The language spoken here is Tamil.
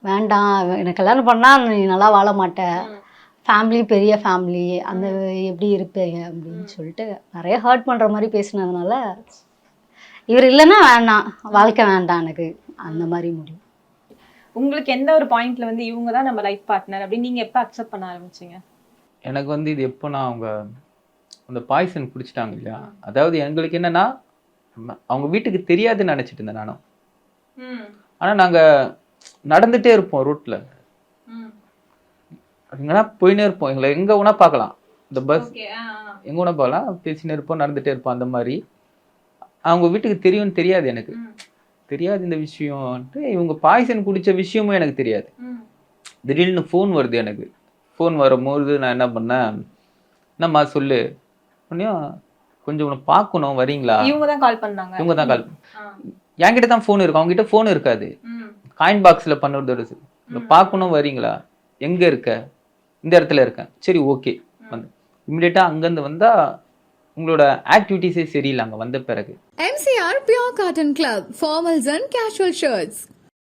வேண்டாம் எனக்கு கல்யாணம் பண்ணால் நீ நல்லா வாழ மாட்ட, ஃபேமிலி பெரிய ஃபேமிலி, அந்த எப்படி இருப்பீங்க அப்படின்னு சொல்லிட்டு நிறைய ஹர்ட் பண்ணுற மாதிரி பேசினதுனால இவர் இல்லைன்னா வேண்டாம், வாழ்க்கை வேண்டாம் எனக்கு, அந்த மாதிரி முடியும். உங்களுக்கு எந்த ஒரு பாயிண்ட்ல வந்து இவங்க தான் நம்ம லைஃப் பார்ட்னர் அப்படின்னு நீங்க எப்போ அக்செப்ட் பண்ண ஆரம்பிச்சீங்க? எனக்கு வந்து இது எப்போனா அவங்க அந்த பாய்சன் குடிச்சிட்டாங்க இல்லையா, அதாவது எங்களுக்கு என்னன்னா அவங்க வீட்டுக்கு தெரியாதுன்னு நினச்சிட்டு இருந்தேன் நானும். ஆனால் நாங்கள் நடந்துகிட்டே இருப்போம் ரோட்டில், எங்கன்னா போயினே இருப்போம், எங்களை எங்கே வேணா பார்க்கலாம், இந்த பஸ் எங்கே வேணா பார்க்கலாம், பேசினே இருப்போம், நடந்துகிட்டே இருப்போம். அந்த மாதிரி அவங்க வீட்டுக்கு தெரியும்னு தெரியாது, எனக்கு தெரியாது இந்த விஷயம்ட்டு. இவங்க பாய்சன் குடித்த விஷயமும் எனக்கு தெரியாது. திடீர்னு ஃபோன் வருது எனக்கு. ஃபோன் வரும்போது நான் என்ன பண்ணேன், என்னம்மா சொல்லு உடனேயும், கொஞ்சம் உன்னை பார்க்கணும் வரீங்களா. இவங்க தான் கால் பண்ணாங்க. இவங்க தான் கால், என்கிட்ட தான் ஃபோன் இருக்கும், அவங்ககிட்ட ஃபோன் இருக்காது, காயின் பாக்ஸில் பண்ணுறதோட. பார்க்கணும் வரீங்களா, எங்கே இருக்க, இந்த இடத்துல இருக்கேன், சரி ஓகே வந்து இமிடியேட்டாக அங்கேருந்து வந்தால் உங்களோட ஆக்டிவிட்டீஸே சரியில்லை அங்கே வந்த பிறகு. MCR Pure Cotton Club, formals and casual shirts.